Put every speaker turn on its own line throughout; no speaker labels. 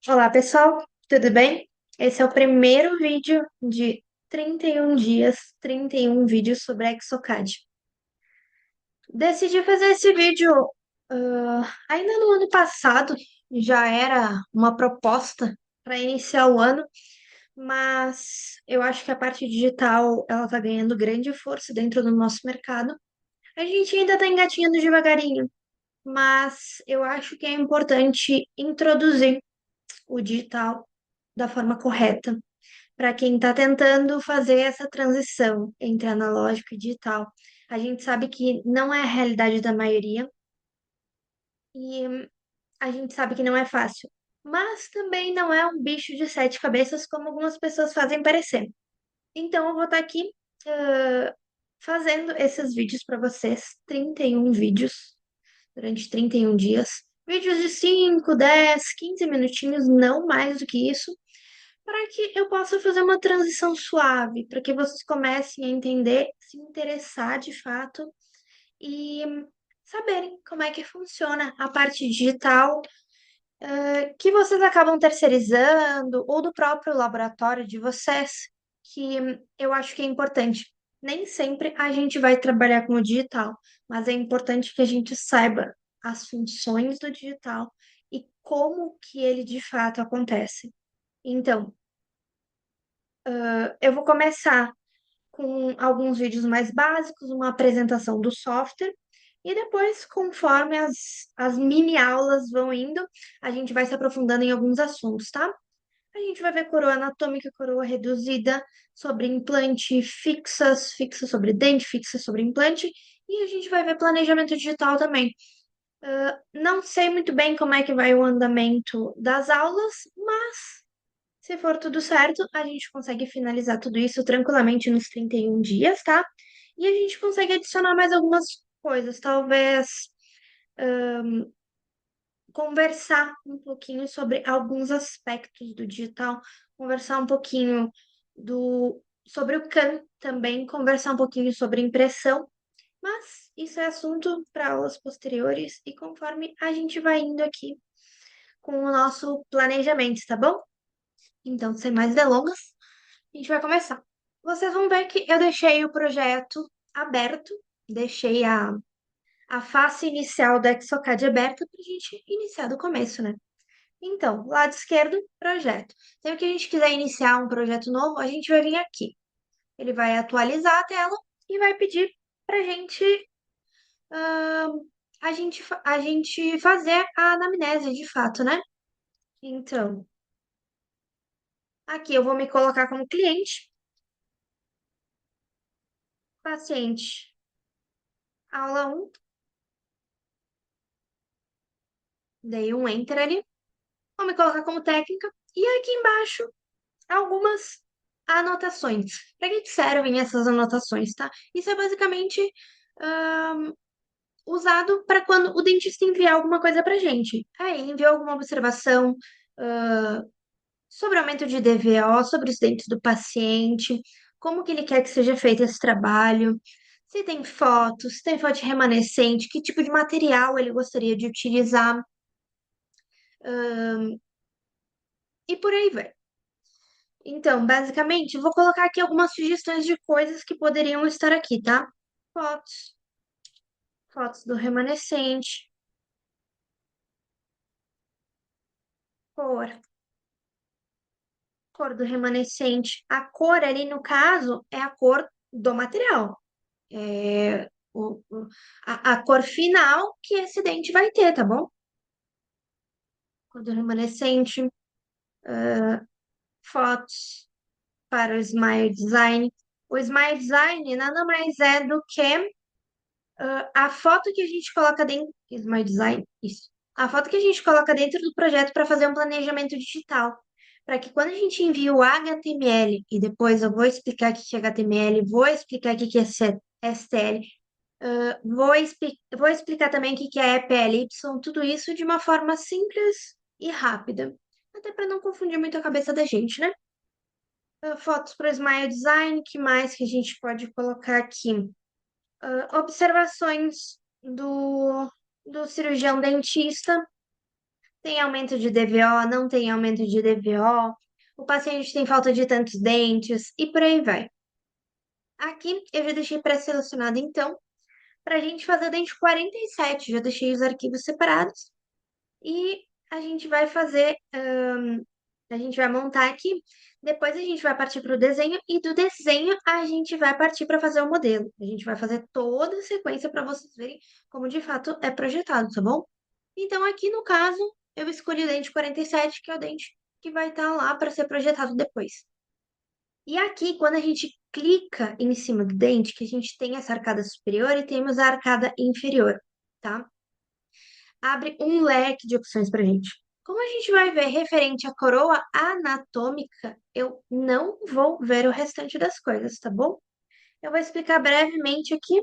Olá, pessoal, tudo bem? Esse é o primeiro vídeo de 31 dias, 31 vídeos sobre a Exocad. Decidi fazer esse vídeo ainda no ano passado, já era uma proposta para iniciar o ano, mas eu acho que a parte digital ela está ganhando grande força dentro do nosso mercado. A gente ainda está engatinhando devagarinho, mas eu acho que é importante introduzir o digital da forma correta para quem está tentando fazer essa transição entre analógico e digital. A gente sabe que não é a realidade da maioria e a gente sabe que não é fácil, mas também não é um bicho de sete cabeças como algumas pessoas fazem parecer. Então, eu vou estar aqui ah, fazendo esses vídeos para vocês, 31 vídeos durante 31 dias. Vídeos de 5, 10, 15 minutinhos, não mais do que isso, para que eu possa fazer uma transição suave, para que vocês comecem a entender, se interessar de fato e saberem como é que funciona a parte digital, que vocês acabam terceirizando ou do próprio laboratório de vocês, que eu acho que é importante. Nem sempre a gente vai trabalhar com o digital, mas é importante que a gente saiba as funções do digital e como que ele de fato acontece. Então, eu vou começar com alguns vídeos mais básicos, uma apresentação do software, e depois, conforme as mini aulas vão indo, a gente vai se aprofundando em alguns assuntos, tá? A gente vai ver coroa anatômica, coroa reduzida, sobre implante fixas, fixa sobre dente, fixa sobre implante, e a gente vai ver planejamento digital também. Não sei muito bem como é que vai o andamento das aulas, mas se for tudo certo, a gente consegue finalizar tudo isso tranquilamente nos 31 dias, tá? E a gente consegue adicionar mais algumas coisas, talvez conversar um pouquinho sobre alguns aspectos do digital, conversar um pouquinho sobre o CAM também, conversar um pouquinho sobre impressão, mas isso é assunto para aulas posteriores e conforme a gente vai indo aqui com o nosso planejamento, tá bom? Então, sem mais delongas, a gente vai começar. Vocês vão ver que eu deixei o projeto aberto, deixei a face inicial da Exocad aberta para a gente iniciar do começo, né? Então, lado esquerdo, projeto. Sempre que a gente quiser iniciar um projeto novo, a gente vai vir aqui. Ele vai atualizar a tela e vai pedir para a gente fazer a anamnese de fato, né? Então, aqui eu vou me colocar como cliente, paciente, aula um, dei um enter ali. Vou me colocar como técnica. E aqui embaixo, algumas anotações. Para que servem essas anotações, tá? Isso é basicamente ahn, usado para quando o dentista enviar alguma coisa para gente. Aí, ele enviou alguma observação sobre o aumento de DVO, sobre os dentes do paciente, como que ele quer que seja feito esse trabalho, se tem fotos, se tem foto remanescente, que tipo de material ele gostaria de utilizar, e por aí vai. Então, basicamente, vou colocar aqui algumas sugestões de coisas que poderiam estar aqui, tá? Fotos, fotos do remanescente, cor, cor do remanescente. A cor ali, no caso, é a cor do material. É a cor final que esse dente vai ter, tá bom? Cor do remanescente, fotos para o Smile Design. O Smile Design nada mais é do que a foto que a gente coloca dentro. Smart Design, isso. A foto que a gente coloca dentro do projeto para fazer um planejamento digital. Para que quando a gente envia o HTML, e depois eu vou explicar o que é HTML, vou explicar o que é STL, vou explicar também o que é EPLY, tudo isso de uma forma simples e rápida. Até para não confundir muito a cabeça da gente, né? Fotos para o Smile Design, que mais que a gente pode colocar aqui? Observações do cirurgião dentista, Tem aumento de DVO, não tem aumento de DVO, o paciente tem falta de tantos dentes e por aí vai. Aqui eu já deixei pré-selecionado então, para a gente fazer o dente 47, já deixei os arquivos separados e a gente vai fazer, a gente vai montar aqui, depois a gente vai partir para o desenho e do desenho a gente vai partir para fazer o modelo. A gente vai fazer toda a sequência para vocês verem como de fato é projetado, tá bom? Então aqui no caso, eu escolhi o dente 47, que é o dente que vai estar lá para ser projetado depois. E aqui, quando a gente clica em cima do dente, que a gente tem essa arcada superior e temos a arcada inferior, tá? Abre um leque de opções para a gente. Como a gente vai ver referente à coroa anatômica, eu não vou ver o restante das coisas, tá bom? Eu vou explicar brevemente aqui,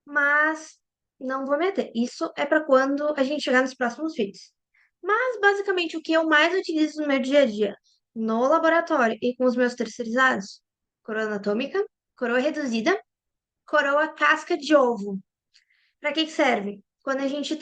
mas não vou meter. Isso é para quando a gente chegar nos próximos vídeos. Mas basicamente o que eu mais utilizo no meu dia a dia, no laboratório e com os meus terceirizados, coroa anatômica, coroa reduzida, coroa casca de ovo. Para que que serve? Quando a gente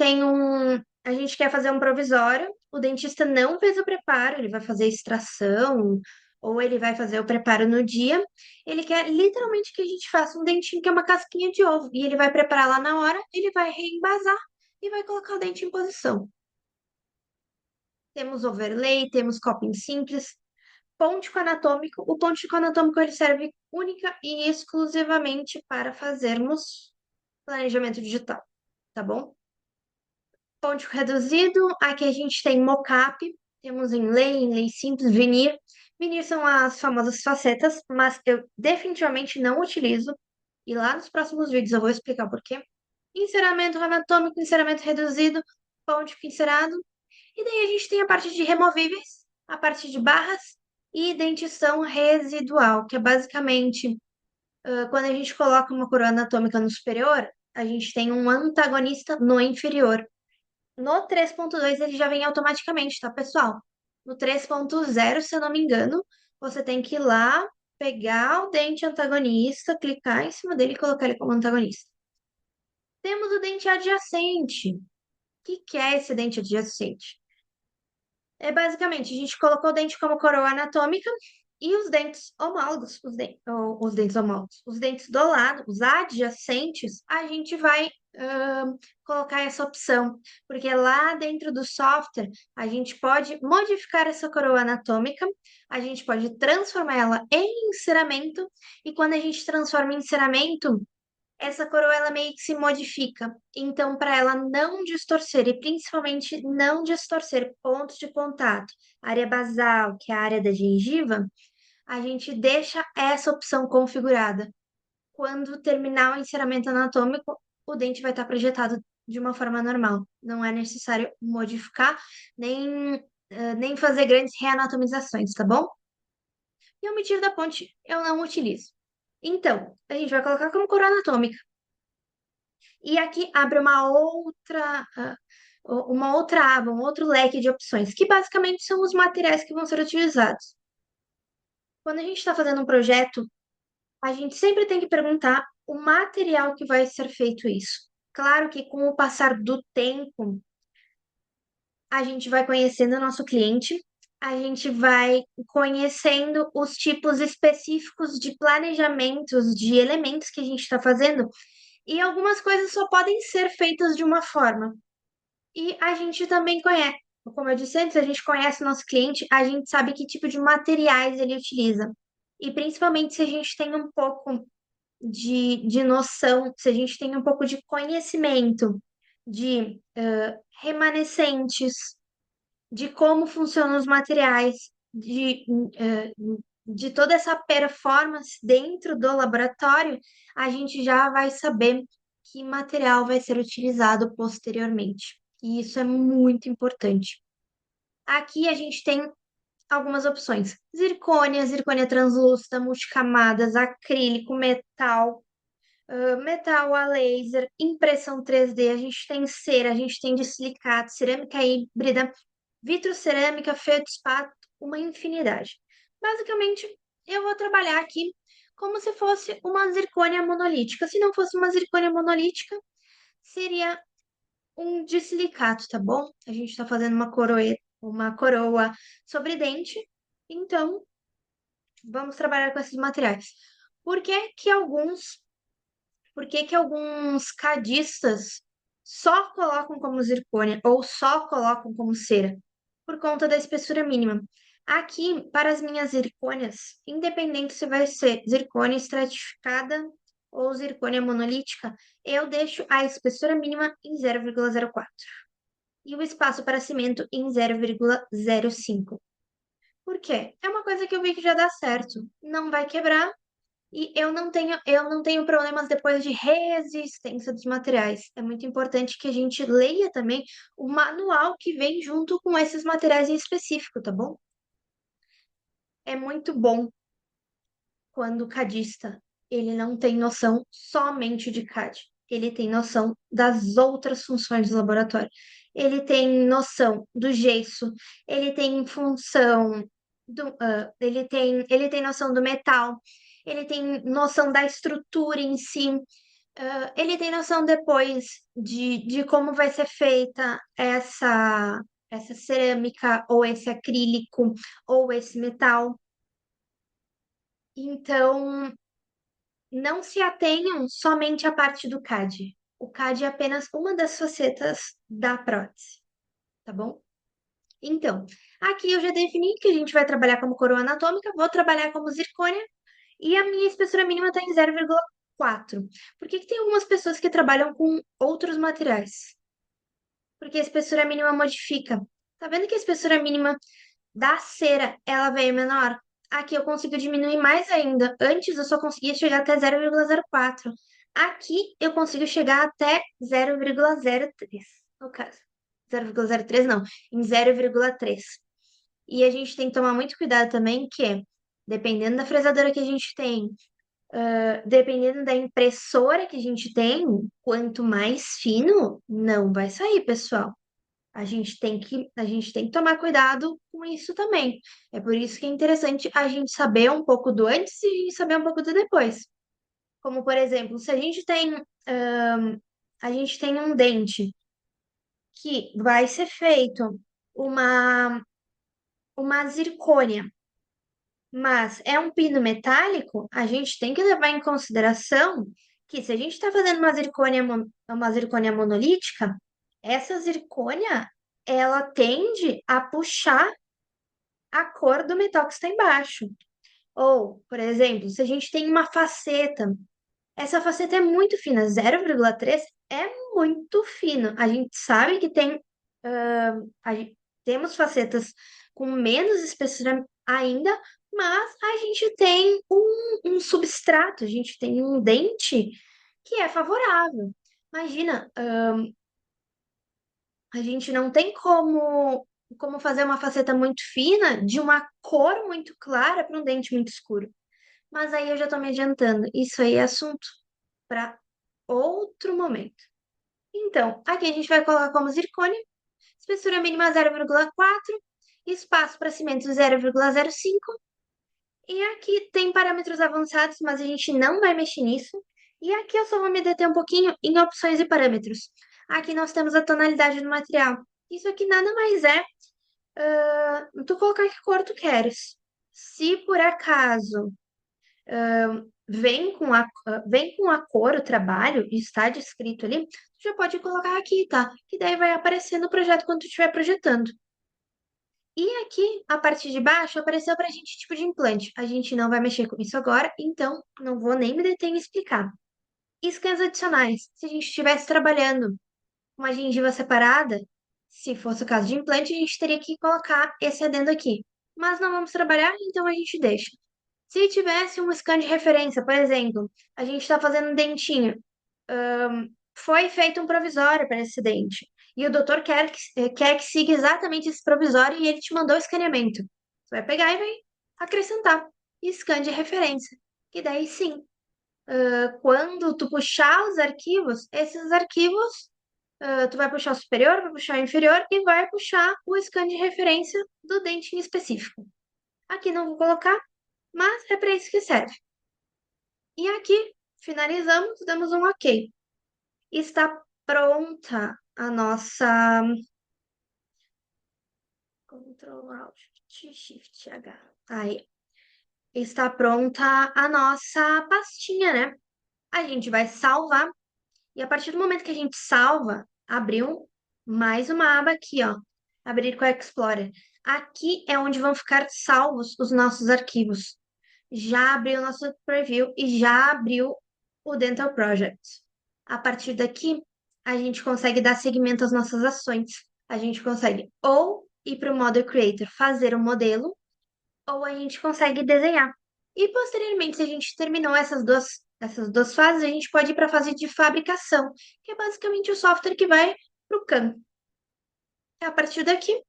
quer fazer um provisório, o dentista não fez o preparo, ele vai fazer extração ou ele vai fazer o preparo no dia. Ele quer literalmente que a gente faça um dentinho que é uma casquinha de ovo e ele vai preparar lá na hora, ele vai reembasar e vai colocar o dente em posição. Temos overlay, temos coping simples, pontico anatômico. O pontico anatômico ele serve única e exclusivamente para fazermos planejamento digital, tá bom? Pontico reduzido, aqui a gente tem mocap, temos inlay simples, veneer. Veneer são as famosas facetas, mas eu definitivamente não utilizo. E lá nos próximos vídeos eu vou explicar por quê. Enceramento anatômico, enceramento reduzido, pontico encerado. E daí a gente tem a parte de removíveis, a parte de barras e dentição residual, que é basicamente quando a gente coloca uma coroa anatômica no superior, a gente tem um antagonista no inferior. No 3.2 ele já vem automaticamente, tá, pessoal? No 3.0, se eu não me engano, você tem que ir lá, pegar o dente antagonista, clicar em cima dele e colocar ele como antagonista. Temos o dente adjacente. O que é esse dente adjacente? É basicamente, a gente colocou o dente como coroa anatômica e os dentes homólogos, os dentes homólogos, os dentes do lado, os adjacentes, a gente vai colocar essa opção, porque lá dentro do software a gente pode modificar essa coroa anatômica, a gente pode transformar ela em enceramento, e quando a gente transforma em enceramento, essa coroa ela meio que se modifica. Então, para ela não distorcer e principalmente não distorcer pontos de contato, área basal, que é a área da gengiva, a gente deixa essa opção configurada. Quando terminar o enceramento anatômico, o dente vai estar projetado de uma forma normal. Não é necessário modificar nem fazer grandes reanatomizações, tá bom? E o medir da ponte eu não utilizo. Então, a gente vai colocar como coroa anatômica. E aqui abre uma outra aba, um outro leque de opções, que basicamente são os materiais que vão ser utilizados. Quando a gente está fazendo um projeto, a gente sempre tem que perguntar o material que vai ser feito isso. Claro que com o passar do tempo, a gente vai conhecendo o nosso cliente, a gente vai conhecendo os tipos específicos de planejamentos, de elementos que a gente está fazendo, e algumas coisas só podem ser feitas de uma forma. E a gente também conhece, como eu disse antes, a gente conhece o nosso cliente, a gente sabe que tipo de materiais ele utiliza. E principalmente se a gente tem um pouco de noção, se a gente tem um pouco de conhecimento de remanescentes, de como funcionam os materiais, de toda essa performance dentro do laboratório, a gente já vai saber que material vai ser utilizado posteriormente. E isso é muito importante. Aqui a gente tem algumas opções: zircônia, zircônia translúcida, multicamadas, acrílico, metal, metal a laser, impressão 3D, a gente tem cera, a gente tem de silicato, cerâmica híbrida, vitrocerâmica, feldspato, uma infinidade. Basicamente, eu vou trabalhar aqui como se fosse uma zircônia monolítica. Se não fosse uma zircônia monolítica, seria um de silicato, tá bom? A gente tá fazendo uma coroa sobre dente, então vamos trabalhar com esses materiais. Por que que alguns, por que que alguns cadistas só colocam como zircônia ou só colocam como cera? Por conta da espessura mínima. Aqui, para as minhas zircônias, independente se vai ser zircônia estratificada ou zircônia monolítica, eu deixo a espessura mínima em 0,04 e o espaço para cimento em 0,05. Por quê? É uma coisa que eu vi que já dá certo. Não vai quebrar e eu não tenho problemas depois de resistência dos materiais. É muito importante que a gente leia também o manual que vem junto com esses materiais em específico, tá bom? É muito bom quando o cadista, ele não tem noção somente de CAD. Ele tem noção das outras funções do laboratório. Ele tem noção do gesso, ele tem função ele tem noção do metal, ele tem noção da estrutura em si, ele tem noção depois de como vai ser feita essa cerâmica, ou esse acrílico, ou esse metal. Então, não se atenham somente à parte do CAD. O CAD é apenas uma das facetas da prótese, tá bom? Então, aqui eu já defini que a gente vai trabalhar como coroa anatômica, vou trabalhar como zircônia e a minha espessura mínima está em 0,4. Por que que tem algumas pessoas que trabalham com outros materiais? Porque a espessura mínima modifica. Tá vendo que a espessura mínima da cera, ela veio menor? Aqui eu consigo diminuir mais ainda. Antes eu só conseguia chegar até 0,04. Aqui eu consigo chegar até 0,03, no caso. 0,03 não, em 0,3. E a gente tem que tomar muito cuidado também, que dependendo da fresadora que a gente tem, dependendo da impressora que a gente tem, quanto mais fino, não vai sair, pessoal. A gente tem que tomar cuidado com isso também. É por isso que é interessante a gente saber um pouco do antes e a gente saber um pouco do depois. Como, por exemplo, se a gente tem um dente que vai ser feito uma zircônia, mas é um pino metálico, a gente tem que levar em consideração que se a gente está fazendo uma zircônia monolítica, essa zircônia ela tende a puxar a cor do metal que está embaixo. Ou, por exemplo, se a gente tem uma faceta, essa faceta é muito fina, 0,3 é muito fino. A gente sabe que temos facetas com menos espessura ainda, mas a gente tem um substrato, a gente tem um dente que é favorável. Imagina, a gente não tem como fazer uma faceta muito fina de uma cor muito clara para um dente muito escuro. Mas aí eu já estou me adiantando. Isso aí é assunto para outro momento. Então, aqui a gente vai colocar como zircônia, espessura mínima 0,4, espaço para cimento 0,05. E aqui tem parâmetros avançados, mas a gente não vai mexer nisso. E aqui eu só vou me deter um pouquinho em opções e parâmetros. Aqui nós temos a tonalidade do material. Isso aqui nada mais é tu colocar que cor tu queres. Se por acaso vem com a cor o trabalho e está descrito ali, tu já pode colocar aqui, tá? Que daí vai aparecer no projeto quando tu estiver projetando. E aqui, a parte de baixo, apareceu pra gente tipo de implante. A gente não vai mexer com isso agora, então não vou nem me deter em explicar. Scans adicionais. Se a gente estivesse trabalhando com uma gengiva separada, se fosse o caso de implante, a gente teria que colocar esse adendo aqui. Mas não vamos trabalhar, então a gente deixa. Se tivesse um scan de referência, por exemplo, a gente está fazendo um dentinho, foi feito um provisório para esse dente, e o doutor quer que siga exatamente esse provisório e ele te mandou o escaneamento. Você vai pegar e vai acrescentar scan de referência. E daí sim, quando tu puxar os arquivos, esses arquivos, tu vai puxar o superior, vai puxar o inferior e vai puxar o scan de referência do dente em específico. Aqui não vou colocar, mas é para isso que serve. E aqui, finalizamos, damos um OK. Está pronta a nossa. Ctrl Alt Shift H. Aí. Está pronta a nossa pastinha, né? A gente vai salvar. E a partir do momento que a gente salva, abriu mais uma aba aqui, ó. Abrir com o Explorer. Aqui é onde vão ficar salvos os nossos arquivos. Já abriu o nosso preview e já abriu o Dental Project. A partir daqui, a gente consegue dar seguimento às nossas ações. A gente consegue ou ir para o Model Creator, fazer o modelo, ou a gente consegue desenhar. E posteriormente, se a gente terminou essas duas fases, a gente pode ir para a fase de fabricação, que é basicamente o software que vai para o campo. A partir daqui,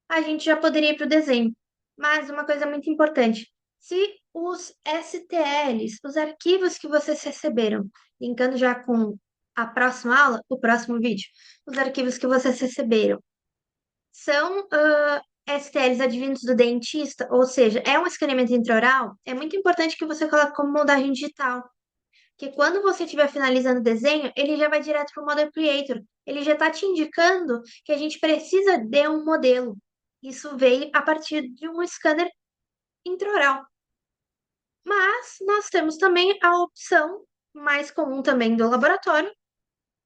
a gente já poderia ir para o desenho. Mas uma coisa muito importante: se os STLs, os arquivos que vocês receberam, linkando já com a próxima aula, o próximo vídeo, os arquivos que vocês receberam são STLs advindos do dentista, ou seja, é um escaneamento intraoral, é muito importante que você coloque como moldagem digital. Porque quando você estiver finalizando o desenho, ele já vai direto para o Model Creator. Ele já está te indicando que a gente precisa de um modelo. Isso veio a partir de um scanner intraoral. Mas nós temos também a opção mais comum também do laboratório,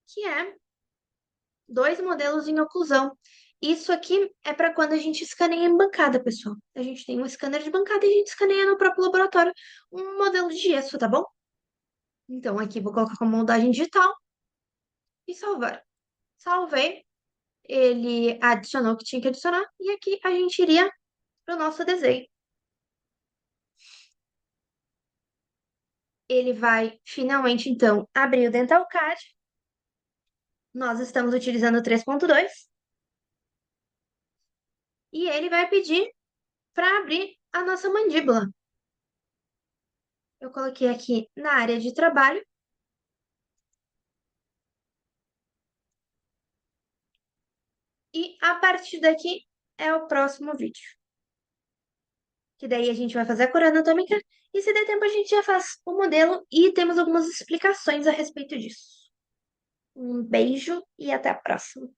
que é dois modelos em oclusão. Isso aqui é para quando a gente escaneia em bancada, pessoal. A gente tem um scanner de bancada e a gente escaneia no próprio laboratório um modelo de gesso, tá bom? Então aqui vou colocar como moldagem digital e salvar. Salvei, ele adicionou o que tinha que adicionar e aqui a gente iria para o nosso desenho. Ele vai finalmente então abrir o Dental Card. Nós estamos utilizando o 3.2 e ele vai pedir para abrir a nossa mandíbula. Eu coloquei aqui na área de trabalho. E a partir daqui é o próximo vídeo. Que daí a gente vai fazer a cor anatômica e se der tempo a gente já faz o modelo e temos algumas explicações a respeito disso. Um beijo e até a próxima.